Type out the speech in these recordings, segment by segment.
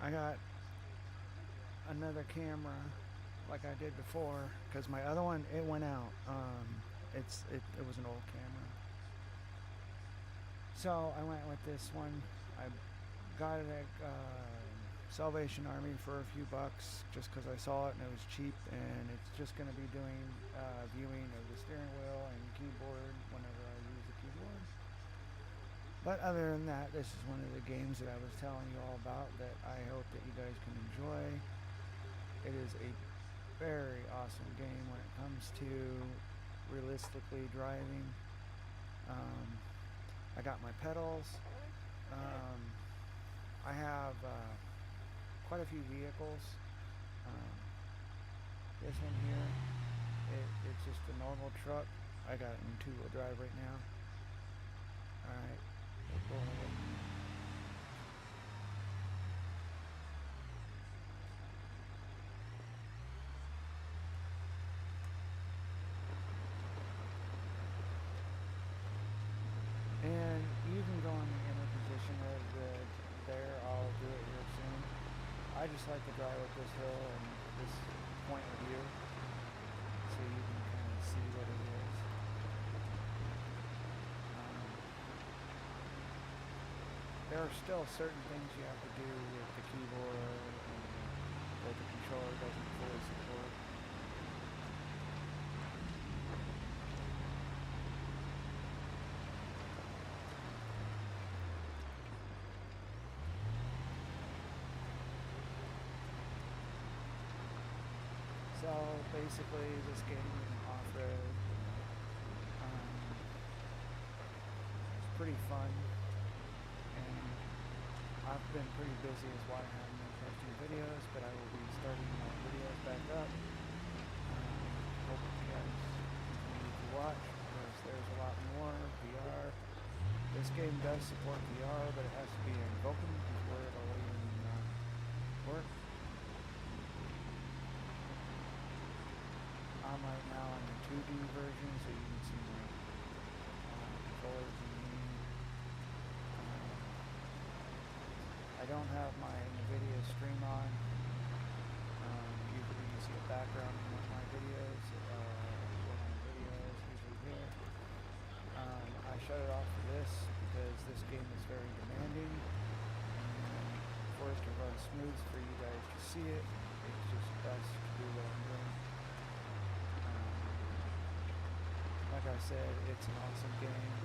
I got another camera like I did before because my other one, it went out. It was an old camera. So I went with this one. I got it at Salvation Army for a few bucks just because I saw it and it was cheap, and it's just going to be doing viewing of the steering wheel and keyboard whenever I use the keyboard. But other than that, this is one of the games that I was telling you all about that I hope that you guys can enjoy. It is a very awesome game when it comes to realistically driving. I got my pedals. I have quite a few vehicles. This one here, it's just a normal truck. I got it in two-wheel drive right now. Alright, we'll go ahead. And you can go in the inner position there. I'll do it here soon. I just like to drive up this hill and this point of view so you can kind of see what it is. There are still certain things you have to do with the keyboard that the controller doesn't fully support. So basically this game is off-road. It's pretty fun, and I've been pretty busy as why I haven't been posting videos, but I will be starting my videos back up. Hope you guys continue to watch because there's a lot more VR. This game does support VR, but it has to be in Vulkan before it'll even work. I'm right now in the 2D version, so you can see my controllers and me. I don't have my NVIDIA stream on. Usually you see a background in one of my videos. Usually here. I shut it off for this because this game is very demanding. And for it to run smooth for you guys to see it, it's just best to do what I'm doing. Like I said, it's an awesome game.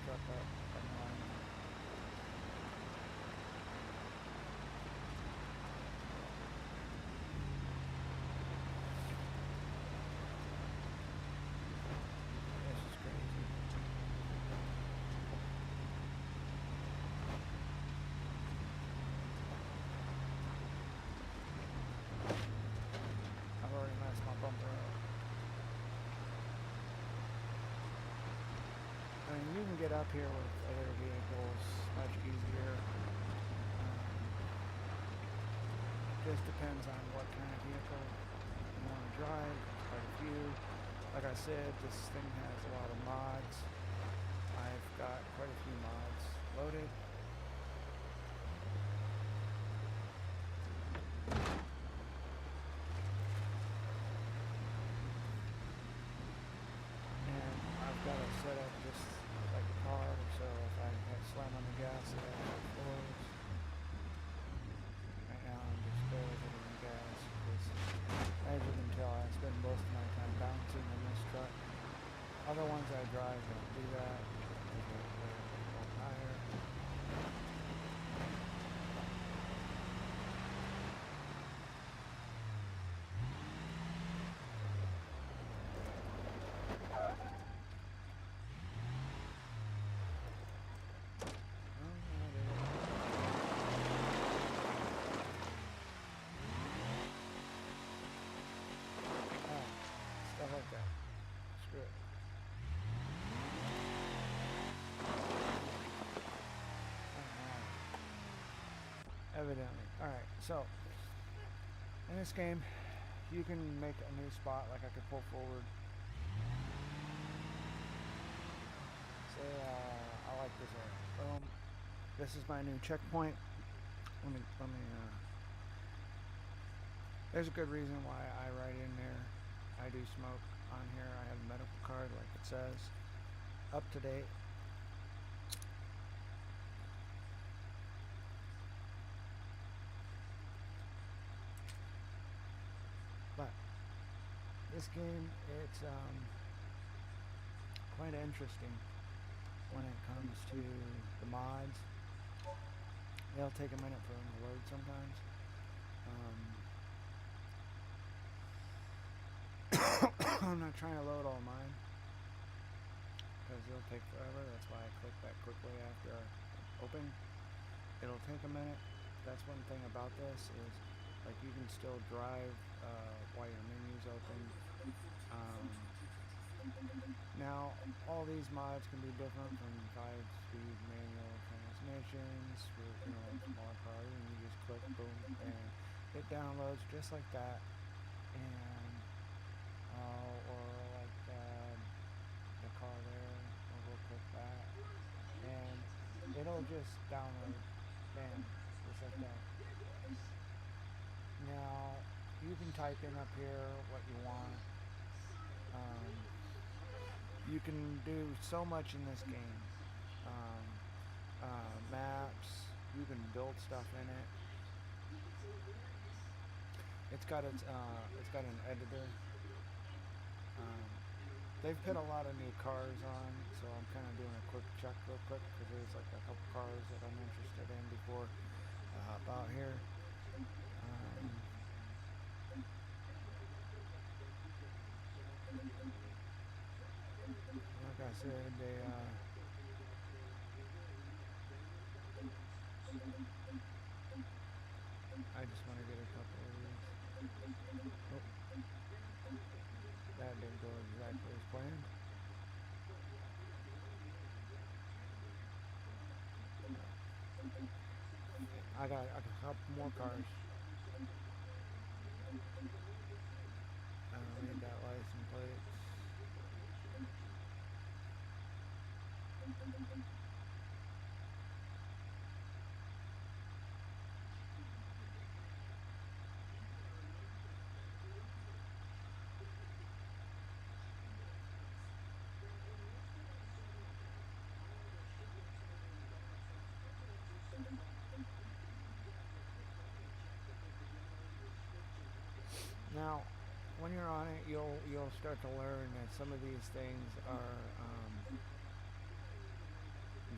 truck up and running. This is crazy. I've already messed my bumper up. I mean, you can get up here with other vehicles much easier. Just depends on what kind of vehicle you want to drive. There's quite a few. Like I said, this thing has a lot of mods. I've got quite a few mods loaded. And I've got it set up just like a car, so if I slam on the gas, it actually floors. Right now I'm just barely hitting the gas because, as you can tell, I spend most of my time bouncing in this truck. Other ones I drive don't do that. They're higher. Stuff like that. Screw it. Evidently. Alright, so in this game you can make a new spot. Like I could pull forward. Say I like this area. Boom. This is my new checkpoint. Let me there's a good reason why I write in there I do smoke on here. I have a medical card like it says. Up to date. But this game, it's quite interesting when it comes to the mods. They'll take a minute for them to load sometimes. I'm not trying to load all mine because it'll take forever. That's why I click that quickly after I open. It'll take a minute. That's one thing about this is like you can still drive while your menu's open. Now all these mods can be different, from 5-speed manual transmissions for smaller cars, and you just click boom and it downloads just like that. And or like the car there, we'll click that and it'll just download, bam, just like that. Now you can type in up here what you want. You can do so much in this game. Maps, you can build stuff in it. It's got an editor. They've put a lot of new cars on, so I'm kind of doing a quick check real quick because there's like a couple cars that I'm interested in before I hop out here. Like I said, they I just want to get a couple of these. Oh, that didn't go exactly as planned. I got a couple more cars. I don't need that license plates. Now, when you're on it, you'll start to learn that some of these things are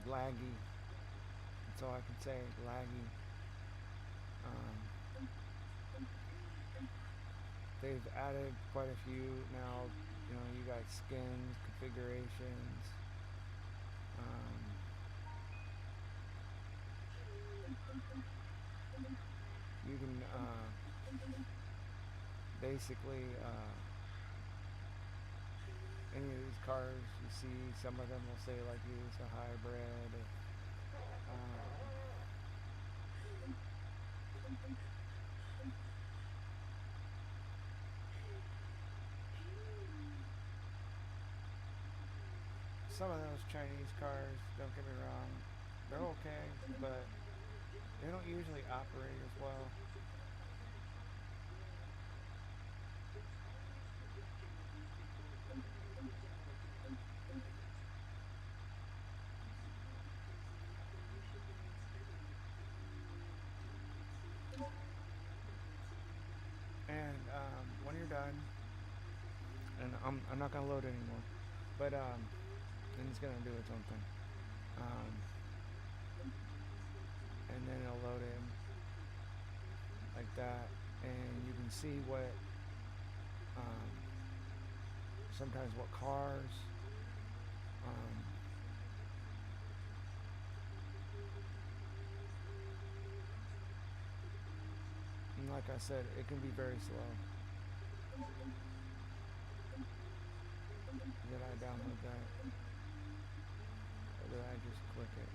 laggy. That's all I can say, laggy. They've added quite a few now. You know, you got skins, configurations. You can basically any of these cars you see, some of them will say like use a hybrid. Some of those Chinese cars, don't get me wrong, they're okay, but they don't usually operate as well. And when you're done, and I'm not gonna load anymore, but and it's gonna do its own thing. And then it'll load in like that, and you can see what sometimes what cars. And like I said, it can be very slow. Did I download that? Or did I just click it?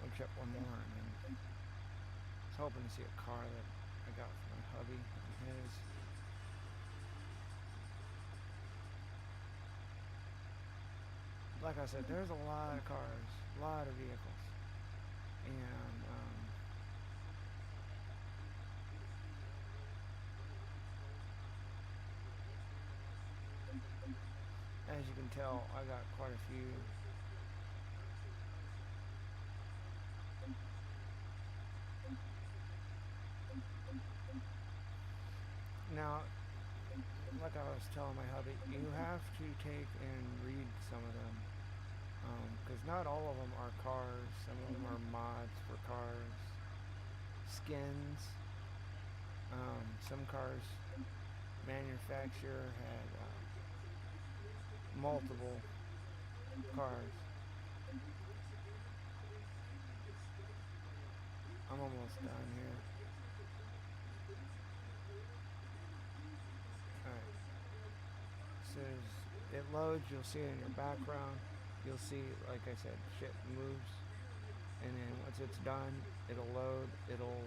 I'll check one more, and then I was hoping to see a car that I got from my hubby and his. Like I said, there's a lot of cars, a lot of vehicles, and as you can tell, I got quite a few. Now, like I was telling my hubby, you have to take and read some of them, because not all of them are cars. Some of them are mods for cars, skins. Some cars manufacturer had multiple cars. I'm almost done here. Alright. As soon as it loads, you'll see it in your background. You'll see, like I said, shit moves. And then once it's done, it'll load. It'll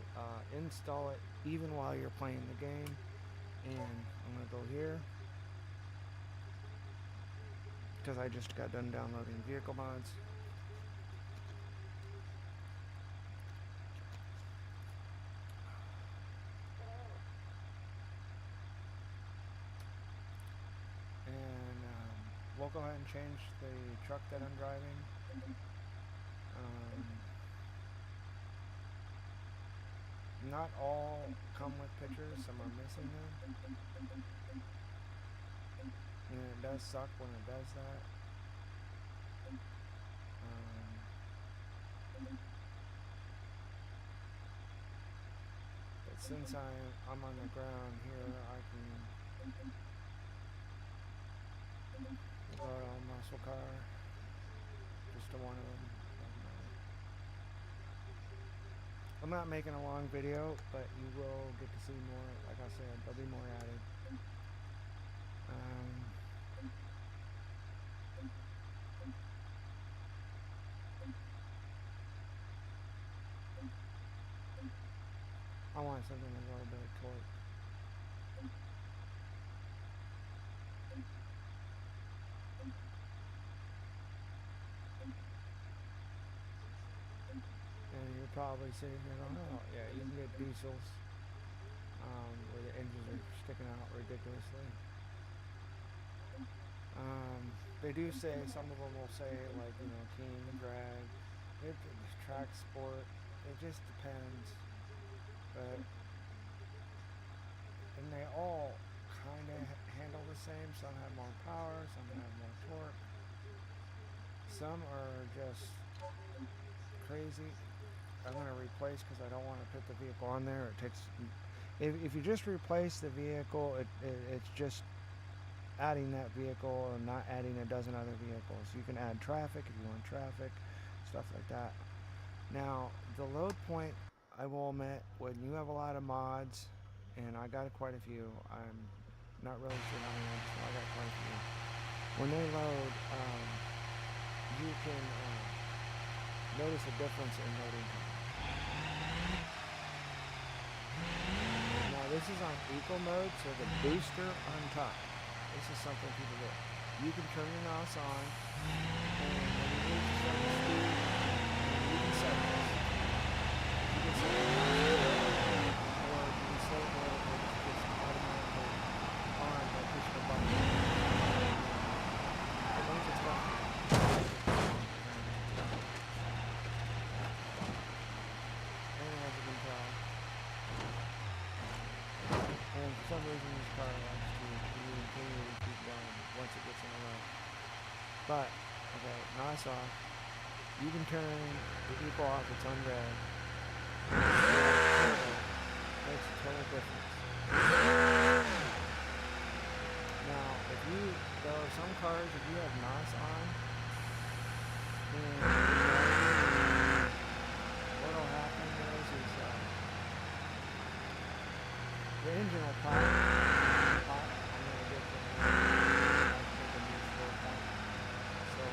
install it even while you're playing the game. And I'm going to go here, because I just got done downloading vehicle mods. And we'll go ahead and change the truck that I'm driving. Not all come with pictures, some are missing them. And it does suck when it does that. But since I'm on the ground here, I can go to a muscle car, just to one of them. I'm not making a long video, but you will get to see more. Like I said, there'll be more added. I want something with a little bit of torque. And you're probably sitting here going, oh yeah, you can get diesels where the engines are sticking out ridiculously. They do say, some of them will say, like, you know, king, drag, track sport. It just depends. But, and they all kind of handle the same. Some have more power, some have more torque. Some are just crazy. I'm going to replace because I don't want to put the vehicle on there. It takes, if you just replace the vehicle, it's just adding that vehicle and not adding a dozen other vehicles. You can add traffic if you want traffic, stuff like that. Now, the load point, I will admit, when you have a lot of mods, and I got quite a few, I'm not really sure how many, so I got quite a few. When they load, you can notice a difference in loading time. Now, this is on eco mode, so the booster on top. This is something people do. You can turn your NOS on, and when you reach a certain speed, you can set this. You can set it or you can set it where it's just automatically on by pushing the button. As long as it's on. And as you can tell, and for some reason this car likes to continually keep going once it gets in a row. But, okay, NOS off. You can turn the eco off, it's on red. Makes a total difference. Now, there are some cars, if you have NOS on, and what'll happen is the engine will pop. I'm going to get to the new full point. So,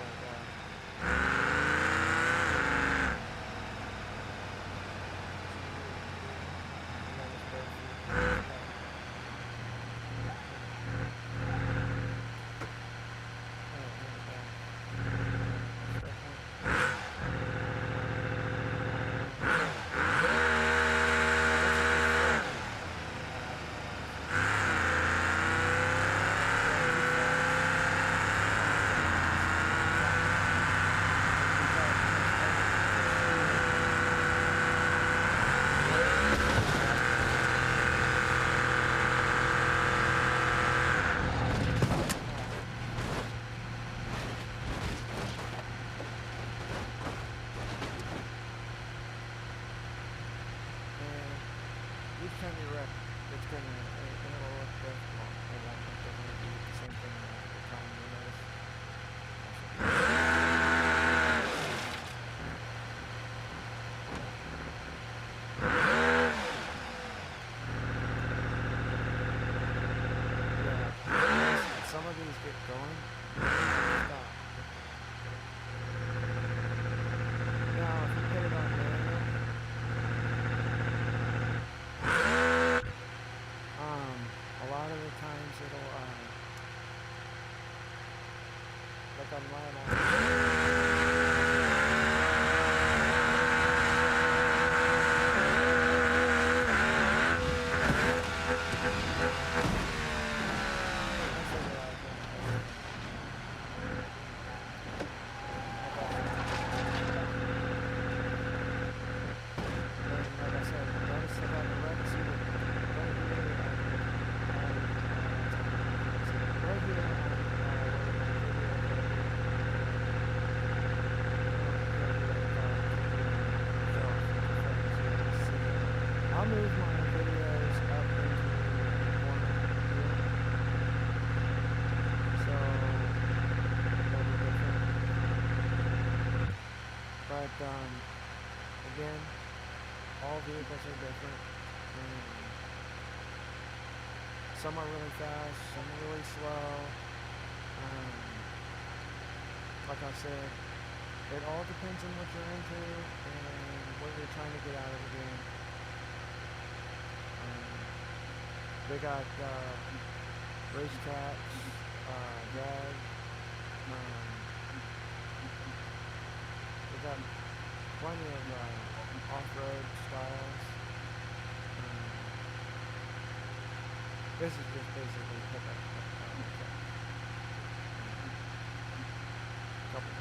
each time you wreck, it's going to, it'll look different. It won't look different. It'll do the same thing all the time, you notice. Yeah, some of these get going, stop. Now, if you put it on manual, a lot of the times it'll, like on I'll move my videos up into the corner here, so they'll be different. But again, all vehicles are different. Some are really fast, some are really slow. Like I said, it all depends on what you're into and what you're trying to get out of the game. They got racetracks, drag. They got plenty of off-road styles. This is just basically pickup. couple days.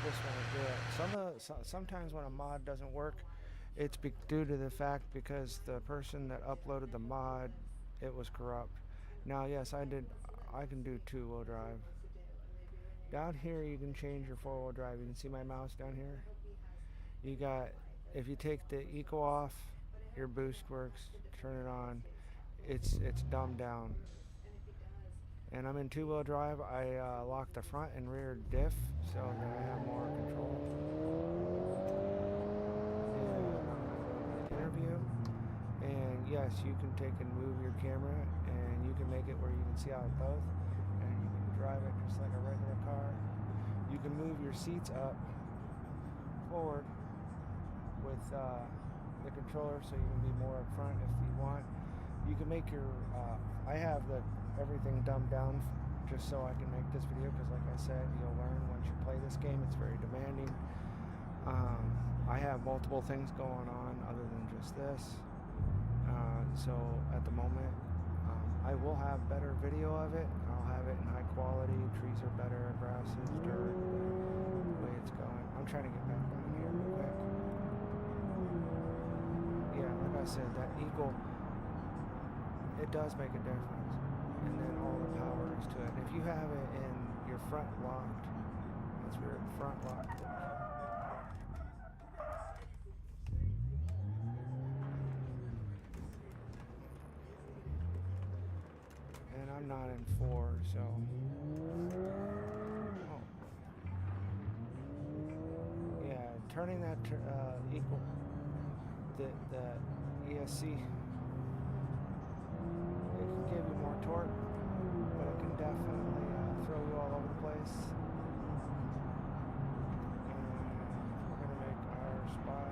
This one will do it. Sometimes when a mod doesn't work, it's due to the fact because the person that uploaded the mod, it was corrupt. Now, yes, I can do 2-wheel drive. Down here, you can change your 4-wheel drive. You can see my mouse down here. You got, if you take the eco off, your boost works. Turn it on. It's dumbed down. And I'm in 2-wheel drive. I lock the front and rear diff so that I have more control. And interview. And yes, you can take and move your camera, and you can make it where you can see out of both, and you can drive it just like a regular car. You can move your seats up forward with the controller, so you can be more up front if you want. You can make your I have everything dumbed down just so I can make this video, because like I said, you'll learn once you play this game. It's very demanding. I have multiple things going on other than just this, so at the moment I will have better video of it. I'll have it in high quality. Trees are better, grass is dirt, the way it's going. I'm trying to get back down here real quick. Yeah, like I said, that eagle, it does make a difference. And then all the power is to it. If you have it in your front locked, that's where front locked. And I'm not in 4, so. Oh. Yeah, turning that equal the ESC. It can give you more torque, but it can definitely throw you all over the place. And we're gonna make our spot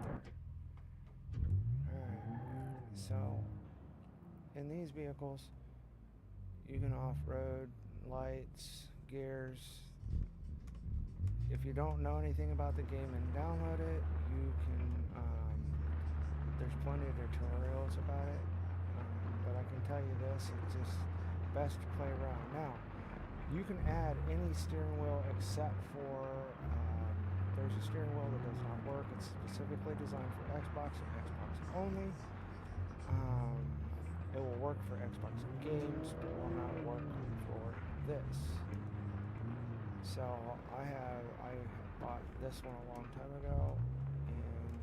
there. Alright, so in these vehicles, you can off-road, lights, gears. If you don't know anything about the game and download it, you can, there's plenty of tutorials about it. But I can tell you this, it's just best to play around. Now, you can add any steering wheel except for, there's a steering wheel that does not work. It's specifically designed for Xbox and Xbox only. It will work for Xbox games, but will not work for this. So I bought this one a long time ago, and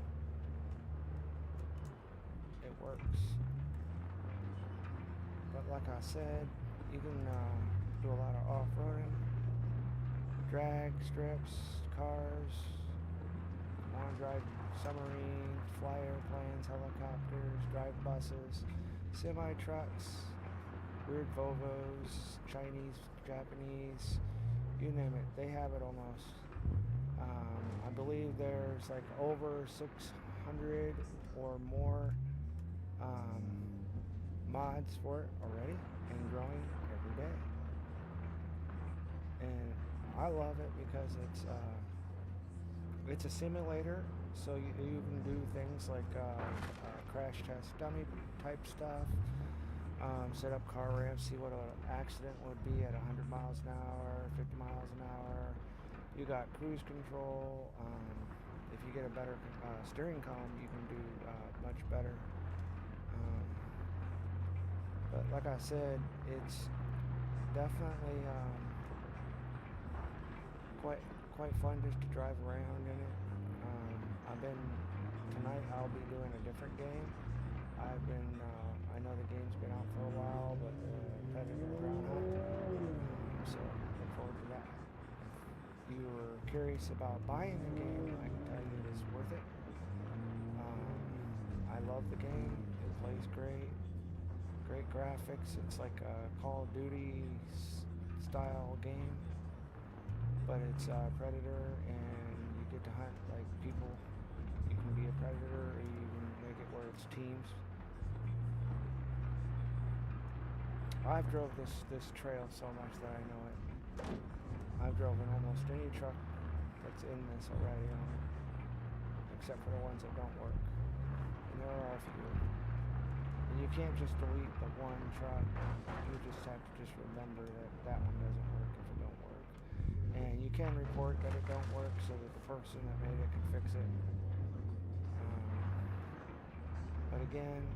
it works. But like I said, you can do a lot of off-roading, drag strips, cars, want to drive submarines, fly airplanes, helicopters, drive buses, semi-trucks, weird Volvos, Chinese, Japanese, you name it, they have it almost. I believe there's like over 600 or more mods for it already, and growing every day. And I love it because it's a simulator, so you can do things like crash test dummy type stuff, set up car ramps, see what an accident would be at 100 miles an hour, 50 miles an hour. You got cruise control. If you get a better steering column, you can do much better. But like I said, it's definitely quite fun just to drive around in it. Tonight I'll be doing a different game. I know the game's been out for a while, but Predator Ground Hunt. So look forward to that. If you were curious about buying the game, I can tell you it's worth it. I love the game. It plays great. Great graphics. It's like a Call of Duty style game, but it's Predator, and you get to hunt like people. You can be a predator, or you can make it where it's teams. I've drove this trail so much that I know it. I've driven almost any truck that's in this already on it, except for the ones that don't work. And there are a few. And you can't just delete the one truck. You just have to just remember that that one doesn't work if it don't work. And you can report that it don't work so that the person that made it can fix it. But again,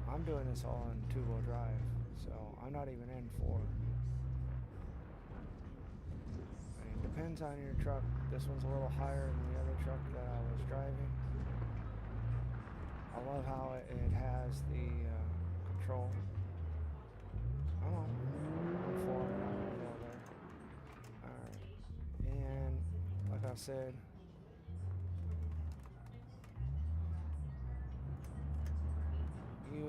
I'm doing this all in 2-wheel drive, so I'm not even in 4. And it depends on your truck. This one's a little higher than the other truck that I was driving. I love how it has the control. Come on. I'm falling out of the hill there. Alright. And like I said, you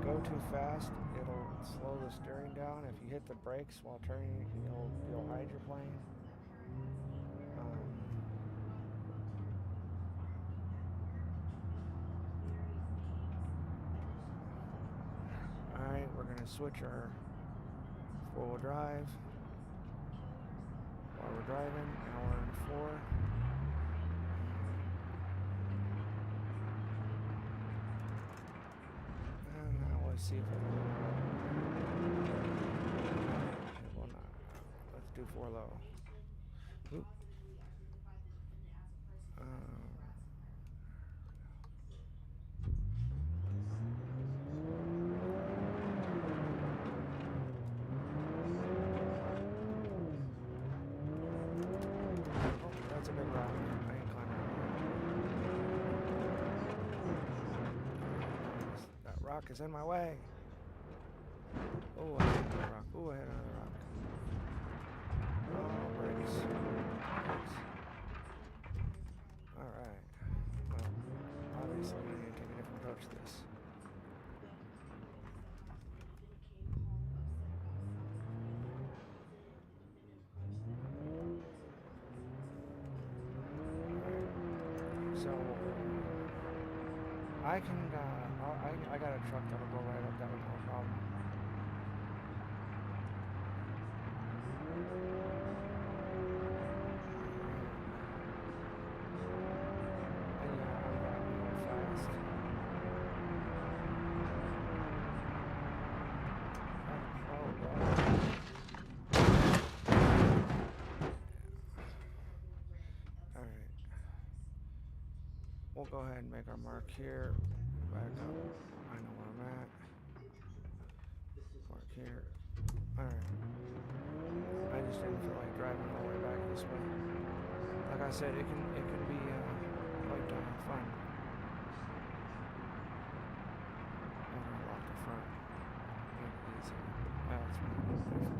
go too fast, it'll slow the steering down. If you hit the brakes while turning, you'll hide your plane. Alright, we're gonna switch our 4-wheel drive while we're driving. Now we're in 4. And now let's see if it will not. Let's do 4 low. Oop. That's a big rock. I ain't climbing that. That rock is in my way. Oh, I hit another rock. Oh, I hit another rock. Oh, brakes. Alright. Well, obviously we need to take a different approach to this. So I can, I got a truck that'll go right up that with no problem. And yeah, I'm going fast. Oh, God. Alright. We'll go ahead and make our mark here. Back up. I know where I'm at. Mark here. Alright. I just didn't feel like driving all the way back this way. Like I said, it can be quite fun. I'm gonna lock the front. Make it easy. That's what I'm doing.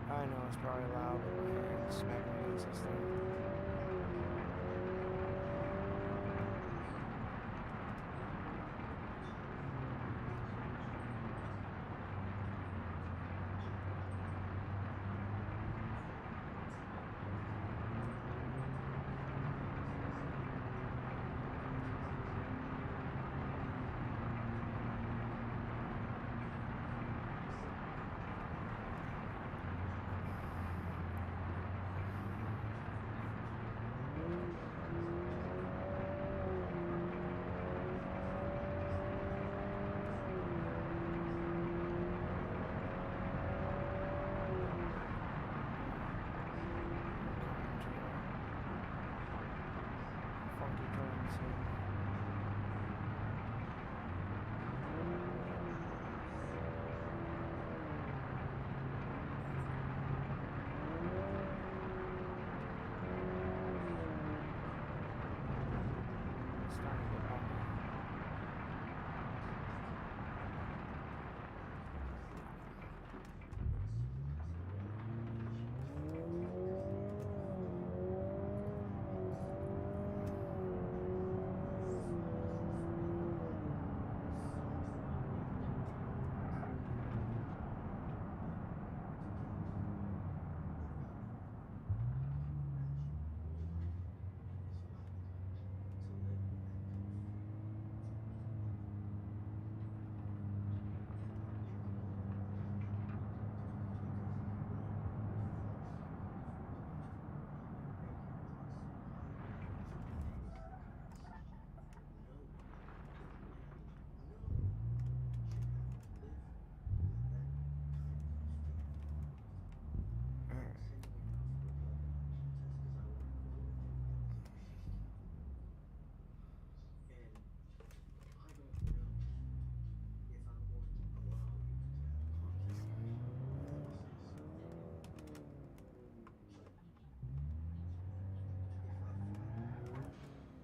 I know it's probably loud, but my hand's smacking against this thing.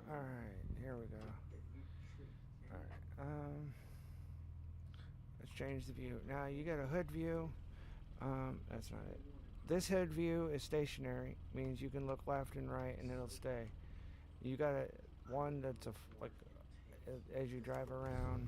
Alright, here we go. Alright, let's change the view. Now you got a hood view. That's not it. This hood view is stationary, means you can look left and right and it'll stay. You got one that's like as you drive around.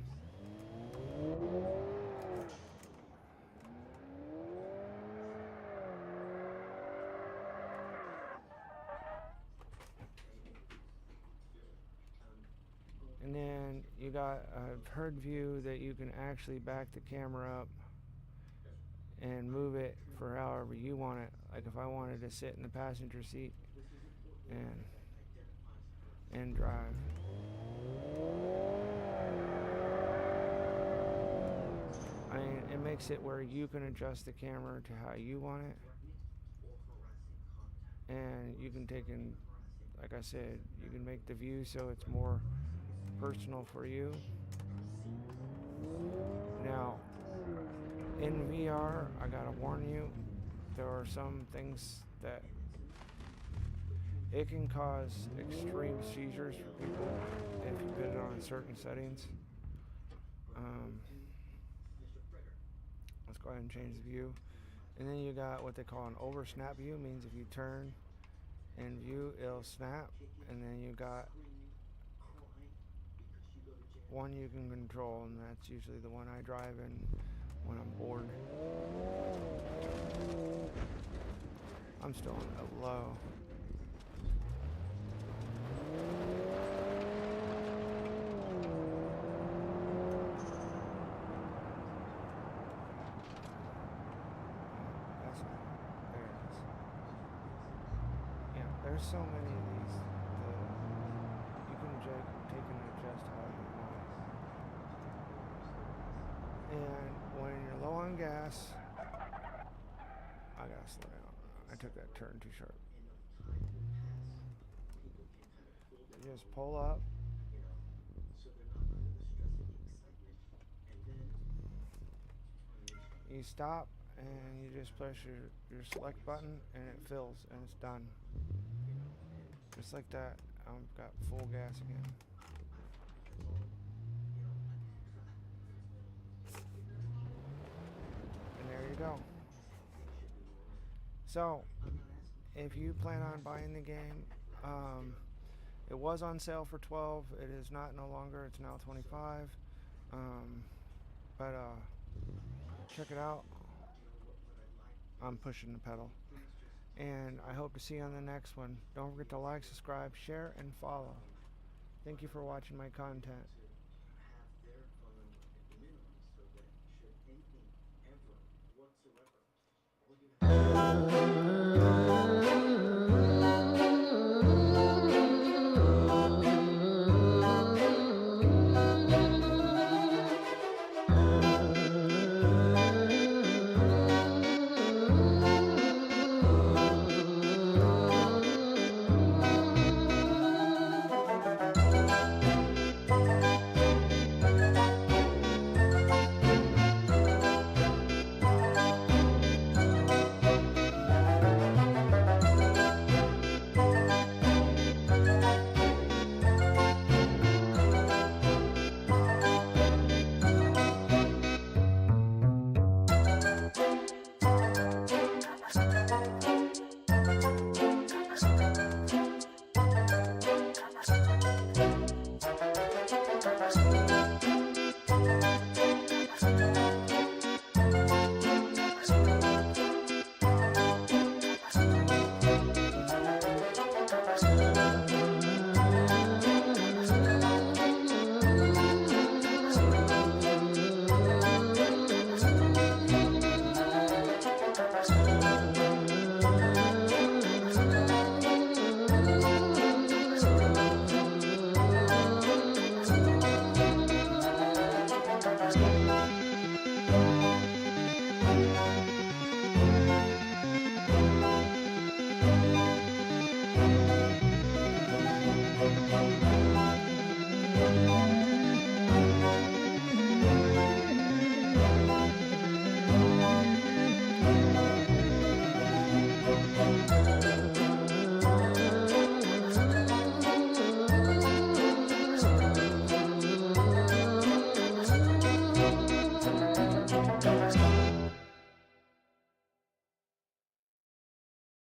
And then you got a hood view that you can actually back the camera up and move it for however you want it. Like if I wanted to sit in the passenger seat and drive. I mean, it makes it where you can adjust the camera to how you want it. And you can take in, like I said, you can make the view so it's more personal for you. Now, in VR, I gotta warn you, there are some things that it can cause extreme seizures for people if you put it on certain settings. Let's go ahead and change the view. And then you got what they call an over snap view, means if you turn and view, it'll snap. And then you got one you can control, and that's usually the one I drive in when I'm bored. I'm still in low. There's so many of these that you can take and adjust how you want. And when you're low on gas, I gotta slow down. I took that turn too sharp. You just pull up. You stop and you just press your select button and it fills and it's done. Just like that, I've got full gas again. And there you go. So, if you plan on buying the game, it was on sale for $12. It is not no longer. It's now $25. But check it out. I'm pushing the pedal. And I hope to see you on the next one. Don't forget to like, subscribe, share, and follow. Thank you for watching my content.